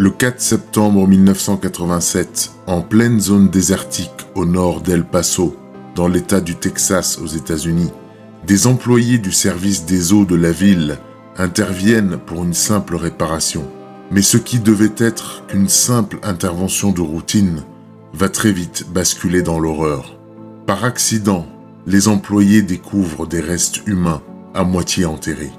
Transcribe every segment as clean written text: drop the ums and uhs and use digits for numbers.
Le 4 septembre 1987, en pleine zone désertique au nord d'El Paso, dans l'État du Texas aux États-Unis, des employés du service des eaux de la ville interviennent pour une simple réparation. Mais ce qui devait être qu'une simple intervention de routine va très vite basculer dans l'horreur. Par accident, les employés découvrent des restes humains à moitié enterrés.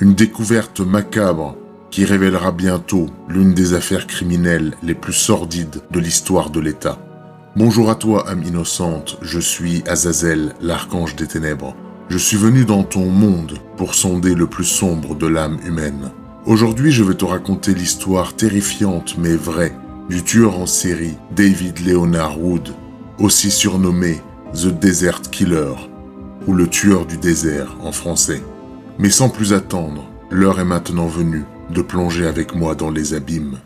Une découverte macabre qui révélera bientôt l'une des affaires criminelles les plus sordides de l'histoire de l'État. Bonjour à toi, âme innocente, je suis Azazel, l'archange des ténèbres. Je suis venu dans ton monde pour sonder le plus sombre de l'âme humaine. Aujourd'hui, je vais te raconter l'histoire terrifiante mais vraie du tueur en série David Leonard Wood, aussi surnommé The Desert Killer, ou le tueur du désert en français. Mais sans plus attendre, l'heure est maintenant venue de plonger avec moi dans les abîmes.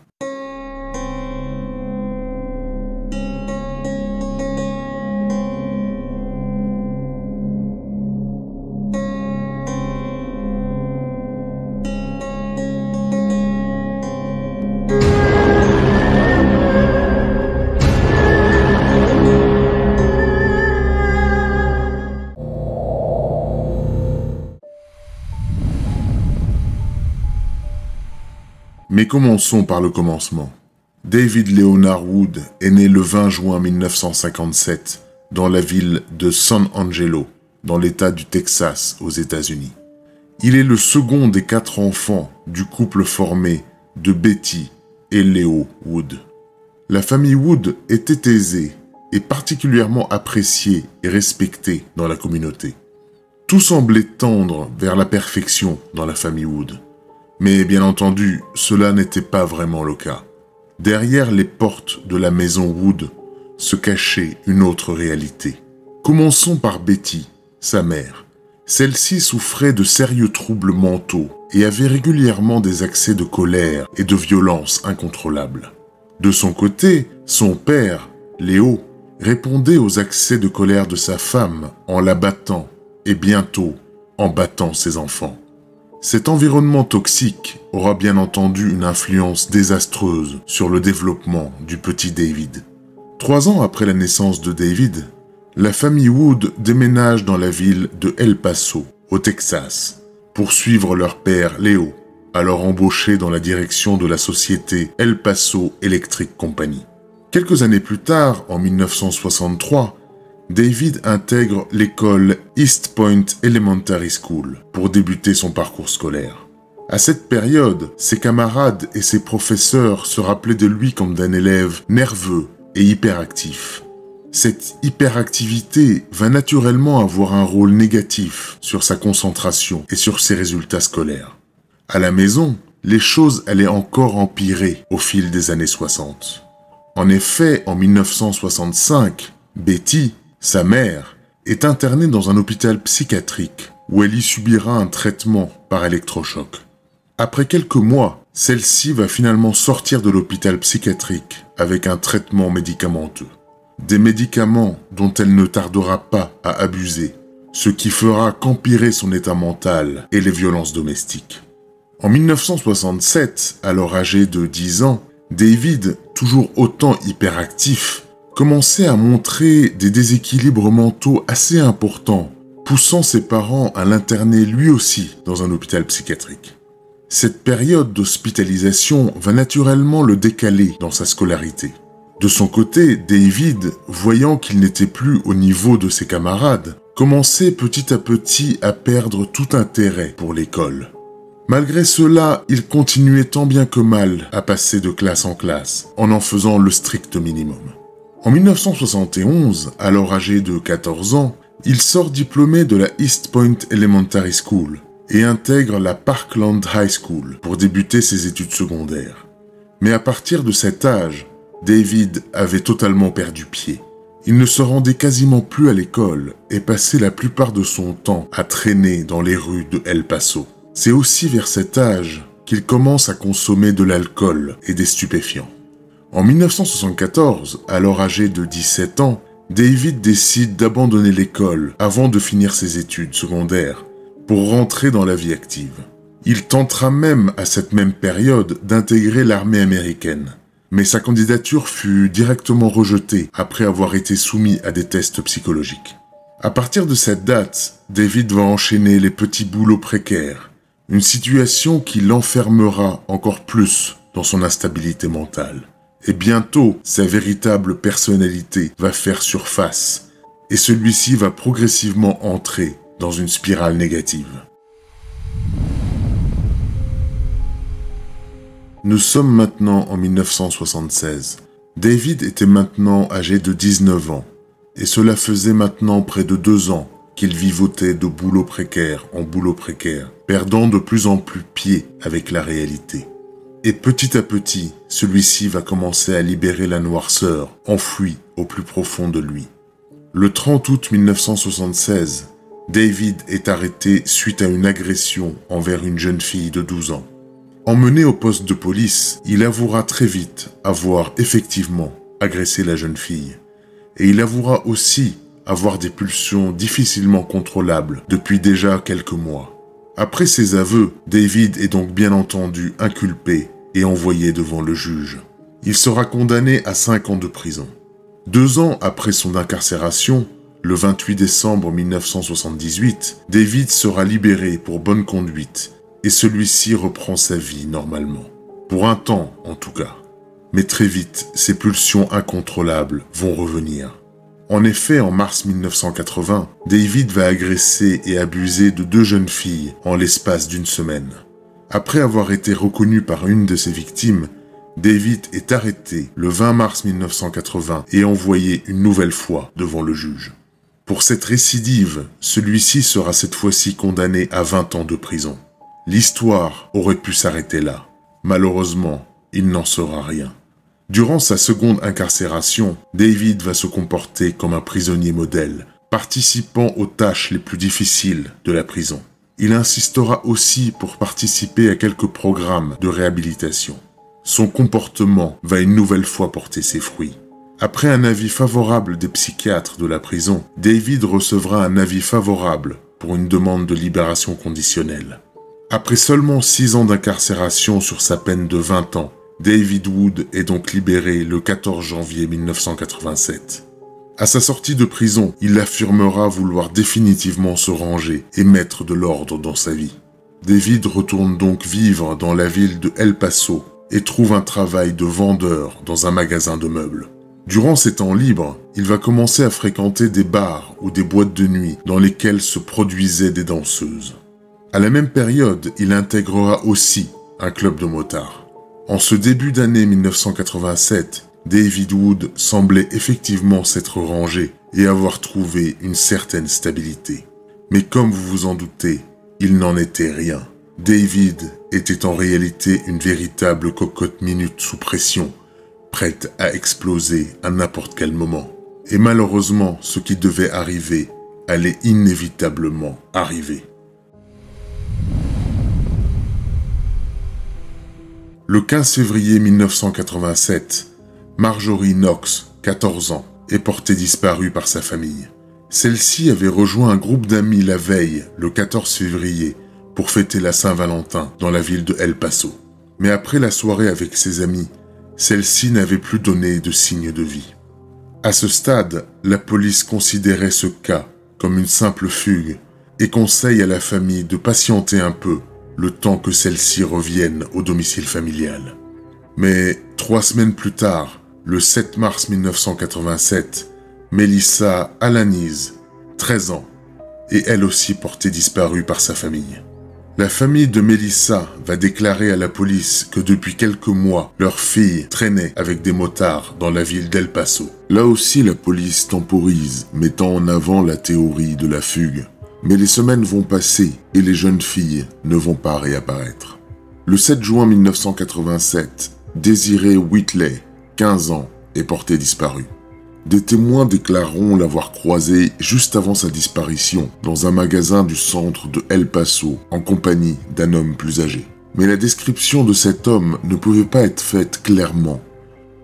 Mais commençons par le commencement. David Leonard Wood est né le 20 juin 1957 dans la ville de San Angelo, dans l'État du Texas aux États-Unis. Il est le second des 4 enfants du couple formé de Betty et Leo Wood. La famille Wood était aisée et particulièrement appréciée et respectée dans la communauté. Tout semblait tendre vers la perfection dans la famille Wood. Mais bien entendu, cela n'était pas vraiment le cas. Derrière les portes de la maison Wood se cachait une autre réalité. Commençons par Betty, sa mère. Celle-ci souffrait de sérieux troubles mentaux et avait régulièrement des accès de colère et de violence incontrôlables. De son côté, son père, Léo, répondait aux accès de colère de sa femme en la battant et bientôt en battant ses enfants. Cet environnement toxique aura bien entendu une influence désastreuse sur le développement du petit David. 3 ans après la naissance de David, la famille Wood déménage dans la ville de El Paso, au Texas, pour suivre leur père Léo, alors embauché dans la direction de la société El Paso Electric Company. Quelques années plus tard, en 1963, David intègre l'école East Point Elementary School pour débuter son parcours scolaire. À cette période, ses camarades et ses professeurs se rappelaient de lui comme d'un élève nerveux et hyperactif. Cette hyperactivité va naturellement avoir un rôle négatif sur sa concentration et sur ses résultats scolaires. À la maison, les choses allaient encore empirer au fil des années 60. En effet, en 1965, Betty, sa mère, est internée dans un hôpital psychiatrique où elle y subira un traitement par électrochoc. Après quelques mois, celle-ci va finalement sortir de l'hôpital psychiatrique avec un traitement médicamenteux. Des médicaments dont elle ne tardera pas à abuser, ce qui fera qu'empirer son état mental et les violences domestiques. En 1967, alors âgé de 10 ans, David, toujours autant hyperactif, commençait à montrer des déséquilibres mentaux assez importants, poussant ses parents à l'interner lui aussi dans un hôpital psychiatrique. Cette période d'hospitalisation va naturellement le décaler dans sa scolarité. De son côté, David, voyant qu'il n'était plus au niveau de ses camarades, commençait petit à petit à perdre tout intérêt pour l'école. Malgré cela, il continuait tant bien que mal à passer de classe en classe, en faisant le strict minimum. En 1971, alors âgé de 14 ans, il sort diplômé de la East Point Elementary School et intègre la Parkland High School pour débuter ses études secondaires. Mais à partir de cet âge, David avait totalement perdu pied. Il ne se rendait quasiment plus à l'école et passait la plupart de son temps à traîner dans les rues de El Paso. C'est aussi vers cet âge qu'il commence à consommer de l'alcool et des stupéfiants. En 1974, alors âgé de 17 ans, David décide d'abandonner l'école avant de finir ses études secondaires pour rentrer dans la vie active. Il tentera même à cette même période d'intégrer l'armée américaine. Mais sa candidature fut directement rejetée après avoir été soumis à des tests psychologiques. À partir de cette date, David va enchaîner les petits boulots précaires, une situation qui l'enfermera encore plus dans son instabilité mentale. Et bientôt, sa véritable personnalité va faire surface, et celui-ci va progressivement entrer dans une spirale négative. Nous sommes maintenant en 1976. David était maintenant âgé de 19 ans, et cela faisait maintenant près de 2 ans qu'il vivotait de boulot précaire en boulot précaire, perdant de plus en plus pied avec la réalité. Et petit à petit, celui-ci va commencer à libérer la noirceur enfouie au plus profond de lui. Le 30 août 1976, David est arrêté suite à une agression envers une jeune fille de 12 ans. Emmené au poste de police, il avouera très vite avoir effectivement agressé la jeune fille. Et il avouera aussi avoir des pulsions difficilement contrôlables depuis déjà quelques mois. Après ces aveux, David est donc bien entendu inculpé et envoyé devant le juge. Il sera condamné à 5 ans de prison. 2 ans après son incarcération, le 28 décembre 1978, David sera libéré pour bonne conduite et celui-ci reprend sa vie normalement. Pour un temps, en tout cas. Mais très vite, ses pulsions incontrôlables vont revenir. En effet, en mars 1980, David va agresser et abuser de 2 jeunes filles en l'espace d'une semaine. Après avoir été reconnu par une de ses victimes, David est arrêté le 20 mars 1980 et envoyé une nouvelle fois devant le juge. Pour cette récidive, celui-ci sera cette fois-ci condamné à 20 ans de prison. L'histoire aurait pu s'arrêter là. Malheureusement, il n'en sera rien. Durant sa seconde incarcération, David va se comporter comme un prisonnier modèle, participant aux tâches les plus difficiles de la prison. Il insistera aussi pour participer à quelques programmes de réhabilitation. Son comportement va une nouvelle fois porter ses fruits. Après un avis favorable des psychiatres de la prison, David recevra un avis favorable pour une demande de libération conditionnelle. Après seulement 6 ans d'incarcération sur sa peine de 20 ans, David Wood est donc libéré le 14 janvier 1987. À sa sortie de prison, il affirmera vouloir définitivement se ranger et mettre de l'ordre dans sa vie. David retourne donc vivre dans la ville de El Paso et trouve un travail de vendeur dans un magasin de meubles. Durant ses temps libres, il va commencer à fréquenter des bars ou des boîtes de nuit dans lesquelles se produisaient des danseuses. À la même période, il intégrera aussi un club de motards. En ce début d'année 1987, David Wood semblait effectivement s'être rangé et avoir trouvé une certaine stabilité. Mais comme vous vous en doutez, il n'en était rien. David était en réalité une véritable cocotte minute sous pression, prête à exploser à n'importe quel moment. Et malheureusement, ce qui devait arriver allait inévitablement arriver. Le 15 février 1987, Marjorie Knox, 14 ans, est portée disparue par sa famille. Celle-ci avait rejoint un groupe d'amis la veille, le 14 février, pour fêter la Saint-Valentin dans la ville de El Paso. Mais après la soirée avec ses amis, celle-ci n'avait plus donné de signe de vie. À ce stade, la police considérait ce cas comme une simple fugue et conseille à la famille de patienter un peu le temps que celle-ci revienne au domicile familial. Mais 3 semaines plus tard, le 7 mars 1987, Melissa Alaniz, 13 ans, est elle aussi portée disparue par sa famille. La famille de Melissa va déclarer à la police que depuis quelques mois, leur fille traînait avec des motards dans la ville d'El Paso. Là aussi, la police temporise, mettant en avant la théorie de la fugue. Mais les semaines vont passer et les jeunes filles ne vont pas réapparaître. Le 7 juin 1987, Desiree Whitley, 15 ans, est portée disparue. Des témoins déclareront l'avoir croisée juste avant sa disparition dans un magasin du centre de El Paso en compagnie d'un homme plus âgé. Mais la description de cet homme ne pouvait pas être faite clairement.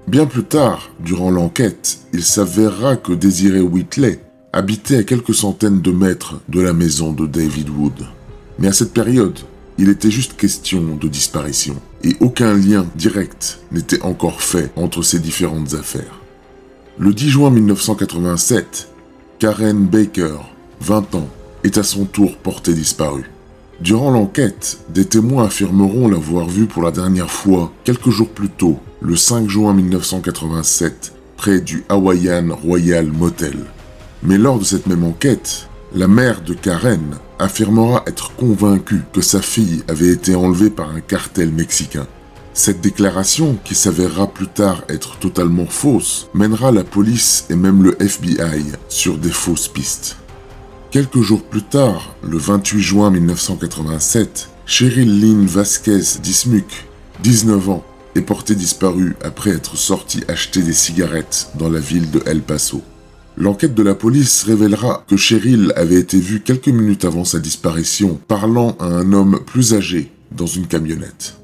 Bien plus tard, durant l'enquête, il s'avérera que Desiree Whitley habitait à quelques centaines de mètres de la maison de David Wood. Mais à cette période, il était juste question de disparition, et aucun lien direct n'était encore fait entre ces différentes affaires. Le 10 juin 1987, Karen Baker, 20 ans, est à son tour portée disparue. Durant l'enquête, des témoins affirmeront l'avoir vue pour la dernière fois quelques jours plus tôt, le 5 juin 1987, près du Hawaiian Royal Motel. Mais lors de cette même enquête, la mère de Karen affirmera être convaincue que sa fille avait été enlevée par un cartel mexicain. Cette déclaration, qui s'avérera plus tard être totalement fausse, mènera la police et même le FBI sur des fausses pistes. Quelques jours plus tard, le 28 juin 1987, Cheryl Lynn Vasquez Dismuke, 19 ans, est portée disparue après être sortie acheter des cigarettes dans la ville de El Paso. L'enquête de la police révélera que Cheryl avait été vue quelques minutes avant sa disparition parlant à un homme plus âgé dans une camionnette.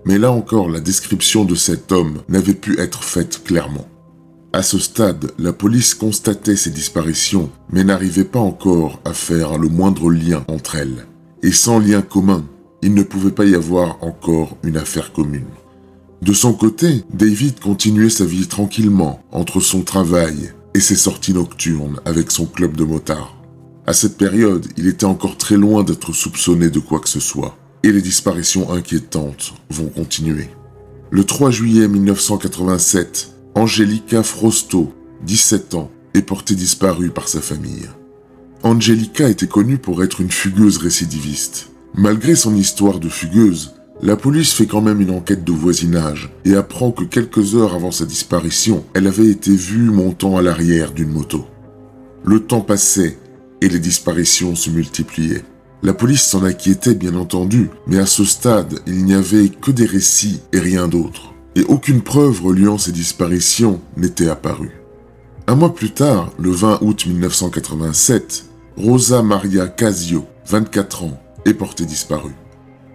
Mais là encore, la description de cet homme n'avait pu être faite clairement. À ce stade, la police constatait ces disparitions, mais n'arrivait pas encore à faire le moindre lien entre elles. Et sans lien commun, il ne pouvait pas y avoir encore une affaire commune. De son côté, David continuait sa vie tranquillement entre son travail et ses sorties nocturnes avec son club de motards. À cette période, il était encore très loin d'être soupçonné de quoi que ce soit, et les disparitions inquiétantes vont continuer. Le 3 juillet 1987, Angelica Frosto, 17 ans, est portée disparue par sa famille. Angelica était connue pour être une fugueuse récidiviste. Malgré son histoire de fugueuse, la police fait quand même une enquête de voisinage et apprend que quelques heures avant sa disparition, elle avait été vue montant à l'arrière d'une moto. Le temps passait et les disparitions se multipliaient. La police s'en inquiétait bien entendu, mais à ce stade, il n'y avait que des récits et rien d'autre. Et aucune preuve reliant ces disparitions n'était apparue. Un mois plus tard, le 20 août 1987, Rosa Maria Casio, 24 ans, est portée disparue.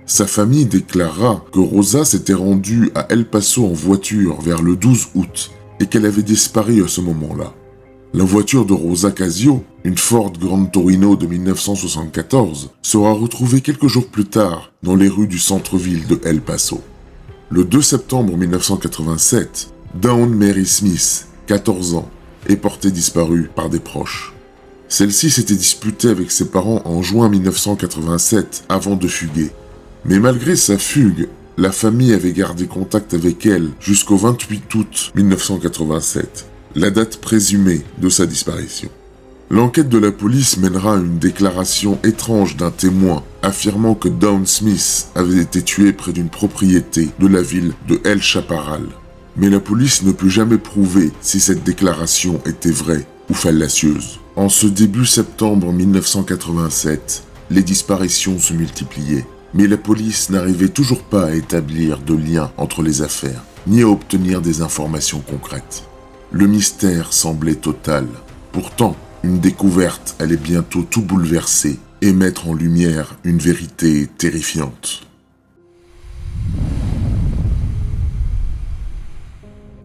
Sa famille déclara que Rosa s'était rendue à El Paso en voiture vers le 12 août et qu'elle avait disparu à ce moment-là. La voiture de Rosa Casio, une Ford Grand Torino de 1974, sera retrouvée quelques jours plus tard dans les rues du centre-ville de El Paso. Le 2 septembre 1987, Dawn Mary Smith, 14 ans, est portée disparue par des proches. Celle-ci s'était disputée avec ses parents en juin 1987 avant de fuguer. Mais malgré sa fugue, la famille avait gardé contact avec elle jusqu'au 28 août 1987, la date présumée de sa disparition. L'enquête de la police mènera à une déclaration étrange d'un témoin affirmant que Dawn Smith avait été tuée près d'une propriété de la ville de El Chaparral. Mais la police ne peut jamais prouver si cette déclaration était vraie ou fallacieuse. En ce début septembre 1987, les disparitions se multipliaient. Mais la police n'arrivait toujours pas à établir de lien entre les affaires, ni à obtenir des informations concrètes. Le mystère semblait total. Pourtant, une découverte allait bientôt tout bouleverser et mettre en lumière une vérité terrifiante.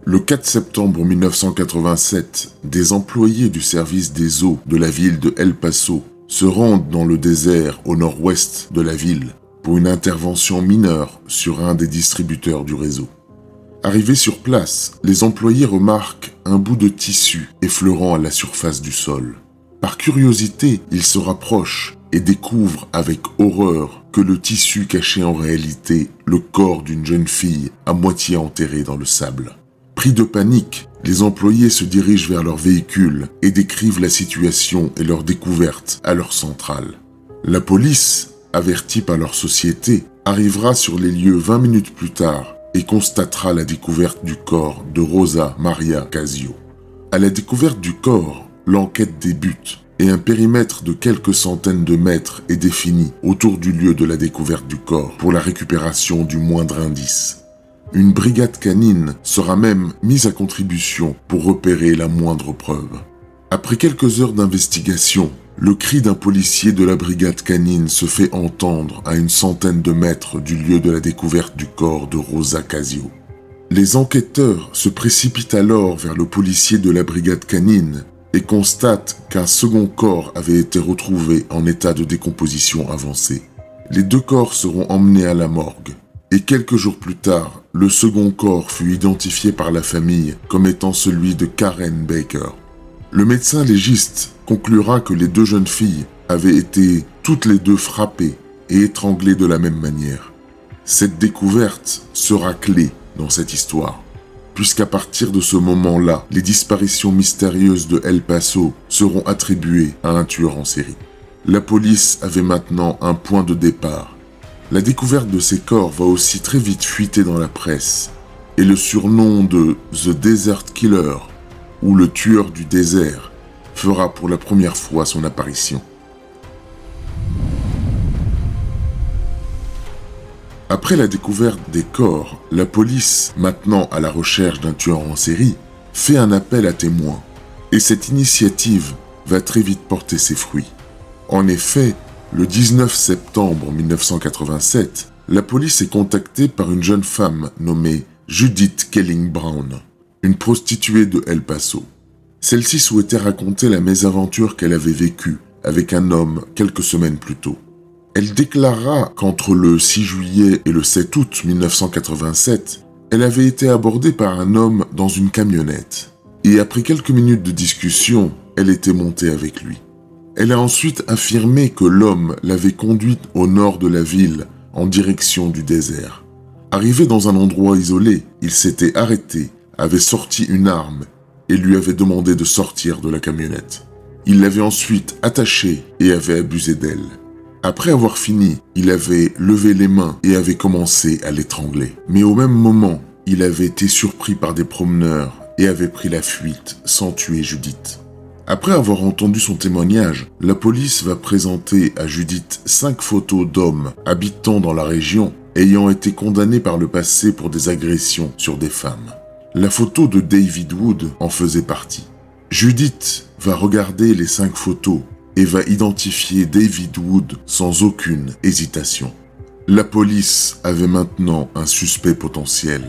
Le 4 septembre 1987, des employés du service des eaux de la ville de El Paso se rendent dans le désert au nord-ouest de la ville pour une intervention mineure sur un des distributeurs du réseau. Arrivés sur place, les employés remarquent un bout de tissu effleurant à la surface du sol. Par curiosité, ils se rapprochent et découvrent avec horreur que le tissu cachait en réalité le corps d'une jeune fille à moitié enterrée dans le sable. Pris de panique, les employés se dirigent vers leur véhicule et décrivent la situation et leur découverte à leur centrale. La police, avertie par leur société, arrivera sur les lieux 20 minutes plus tard et constatera la découverte du corps de Rosa Maria Casio. À la découverte du corps, l'enquête débute et un périmètre de quelques centaines de mètres est défini autour du lieu de la découverte du corps pour la récupération du moindre indice. Une brigade canine sera même mise à contribution pour repérer la moindre preuve. Après quelques heures d'investigation, le cri d'un policier de la brigade canine se fait entendre à une centaine de mètres du lieu de la découverte du corps de Rosa Casio. Les enquêteurs se précipitent alors vers le policier de la brigade canine et constatent qu'un second corps avait été retrouvé en état de décomposition avancée. les 2 corps seront emmenés à la morgue. Et quelques jours plus tard, le second corps fut identifié par la famille comme étant celui de Karen Baker. Le médecin légiste conclura que les 2 jeunes filles avaient été toutes les 2 frappées et étranglées de la même manière. Cette découverte sera clé dans cette histoire, puisqu'à partir de ce moment-là, les disparitions mystérieuses de El Paso seront attribuées à un tueur en série. La police avait maintenant un point de départ. La découverte de ces corps va aussi très vite fuiter dans la presse, et le surnom de The Desert Killer, ou le tueur du désert, fera pour la première fois son apparition. Après la découverte des corps, la police, maintenant à la recherche d'un tueur en série, fait un appel à témoins, et cette initiative va très vite porter ses fruits. En effet, le 19 septembre 1987, la police est contactée par une jeune femme nommée Judith Kelling Brown, une prostituée de El Paso. Celle-ci souhaitait raconter la mésaventure qu'elle avait vécue avec un homme quelques semaines plus tôt. Elle déclara qu'entre le 6 juillet et le 7 août 1987, elle avait été abordée par un homme dans une camionnette. Et après quelques minutes de discussion, elle était montée avec lui. Elle a ensuite affirmé que l'homme l'avait conduite au nord de la ville, en direction du désert. Arrivé dans un endroit isolé, il s'était arrêté, avait sorti une arme et lui avait demandé de sortir de la camionnette. Il l'avait ensuite attachée et avait abusé d'elle. Après avoir fini, il avait levé les mains et avait commencé à l'étrangler. Mais au même moment, il avait été surpris par des promeneurs et avait pris la fuite sans tuer Judith. Après avoir entendu son témoignage, la police va présenter à Judith 5 photos d'hommes habitant dans la région ayant été condamnés par le passé pour des agressions sur des femmes. La photo de David Wood en faisait partie. Judith va regarder les 5 photos et va identifier David Wood sans aucune hésitation. La police avait maintenant un suspect potentiel,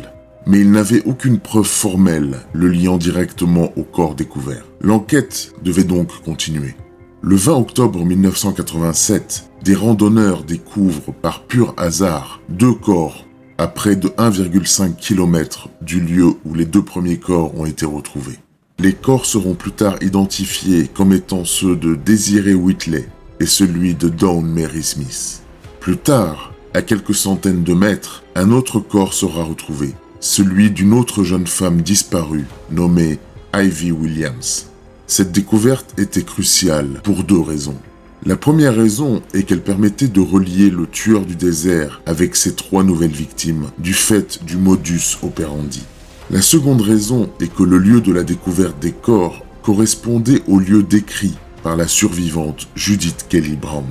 mais il n'avait aucune preuve formelle le liant directement au corps découvert. L'enquête devait donc continuer. Le 20 octobre 1987, des randonneurs découvrent par pur hasard 2 corps à près de 1,5 km du lieu où les 2 premiers corps ont été retrouvés. Les corps seront plus tard identifiés comme étant ceux de Desiree Whitley et celui de Dawn Mary Smith. Plus tard, à quelques centaines de mètres, un autre corps sera retrouvé, celui d'une autre jeune femme disparue nommée Ivy Williams. Cette découverte était cruciale pour 2 raisons. La première raison est qu'elle permettait de relier le tueur du désert avec ses 3 nouvelles victimes du fait du modus operandi. La seconde raison est que le lieu de la découverte des corps correspondait au lieu décrit par la survivante Judith Kelly Brown.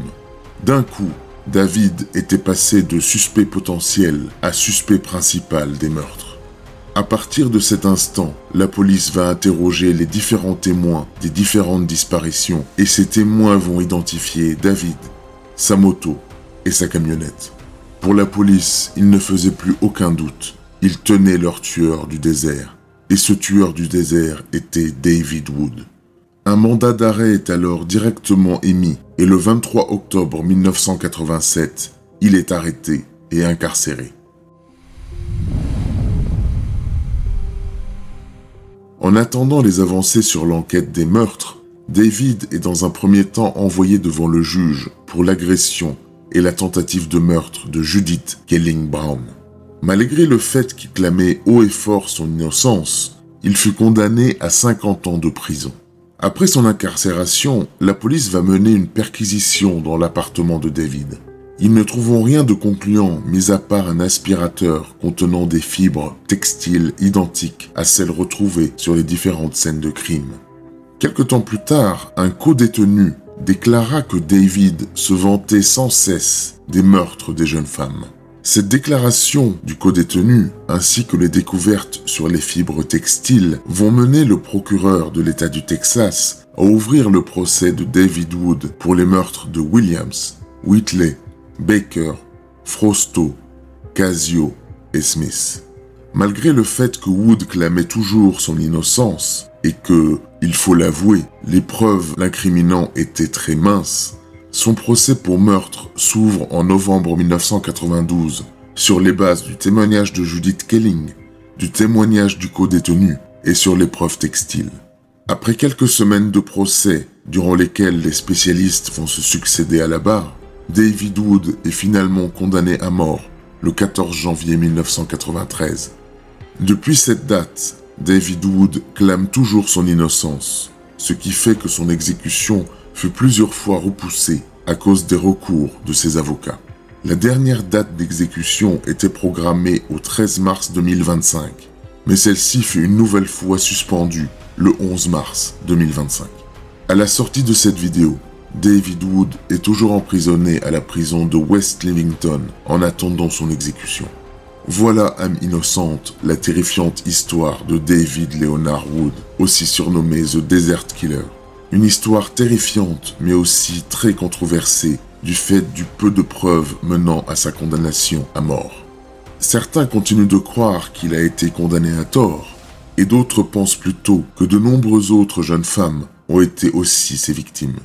D'un coup, David était passé de suspect potentiel à suspect principal des meurtres. À partir de cet instant, la police va interroger les différents témoins des différentes disparitions et ces témoins vont identifier David, sa moto et sa camionnette. Pour la police, il ne faisait plus aucun doute. Ils tenaient leur tueur du désert, et ce tueur du désert était David Wood. Un mandat d'arrêt est alors directement émis, et le 23 octobre 1987, il est arrêté et incarcéré. En attendant les avancées sur l'enquête des meurtres, David est dans un premier temps envoyé devant le juge pour l'agression et la tentative de meurtre de Judith Kelling Brown. Malgré le fait qu'il clamait haut et fort son innocence, il fut condamné à 50 ans de prison. Après son incarcération, la police va mener une perquisition dans l'appartement de David. Ils ne trouveront rien de concluant, mis à part un aspirateur contenant des fibres textiles identiques à celles retrouvées sur les différentes scènes de crime. Quelque temps plus tard, un co-détenu déclara que David se vantait sans cesse des meurtres des jeunes femmes. Cette déclaration du co-détenu, ainsi que les découvertes sur les fibres textiles, vont mener le procureur de l'État du Texas à ouvrir le procès de David Wood pour les meurtres de Williams, Whitley, Baker, Frosto, Casio et Smith. Malgré le fait que Wood clamait toujours son innocence et que, il faut l'avouer, les preuves l'incriminant étaient très minces, Son procès pour meurtre s'ouvre en novembre 1992 sur les bases du témoignage de Judith Kelling, du témoignage du co-détenu et sur les preuves textiles. Après quelques semaines de procès, durant lesquels les spécialistes vont se succéder à la barre, David Wood est finalement condamné à mort le 14 janvier 1993. Depuis cette date, David Wood clame toujours son innocence, ce qui fait que son exécution fut plusieurs fois repoussée à cause des recours de ses avocats. La dernière date d'exécution était programmée au 13 mars 2025, mais celle-ci fut une nouvelle fois suspendue le 11 mars 2025. À la sortie de cette vidéo, David Wood est toujours emprisonné à la prison de West Livington en attendant son exécution. Voilà, âme innocente, la terrifiante histoire de David Leonard Wood, aussi surnommé The Desert Killer. Une histoire terrifiante, mais aussi très controversée, du fait du peu de preuves menant à sa condamnation à mort. Certains continuent de croire qu'il a été condamné à tort, et d'autres pensent plutôt que de nombreuses autres jeunes femmes ont été aussi ses victimes.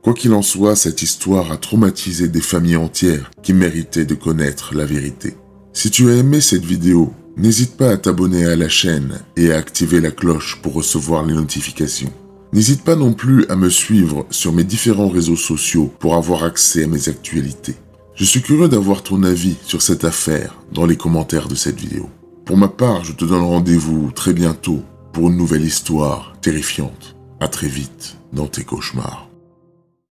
Quoi qu'il en soit, cette histoire a traumatisé des familles entières qui méritaient de connaître la vérité. Si tu as aimé cette vidéo, n'hésite pas à t'abonner à la chaîne et à activer la cloche pour recevoir les notifications. N'hésite pas non plus à me suivre sur mes différents réseaux sociaux pour avoir accès à mes actualités. Je suis curieux d'avoir ton avis sur cette affaire dans les commentaires de cette vidéo. Pour ma part, je te donne rendez-vous très bientôt pour une nouvelle histoire terrifiante. À très vite dans tes cauchemars.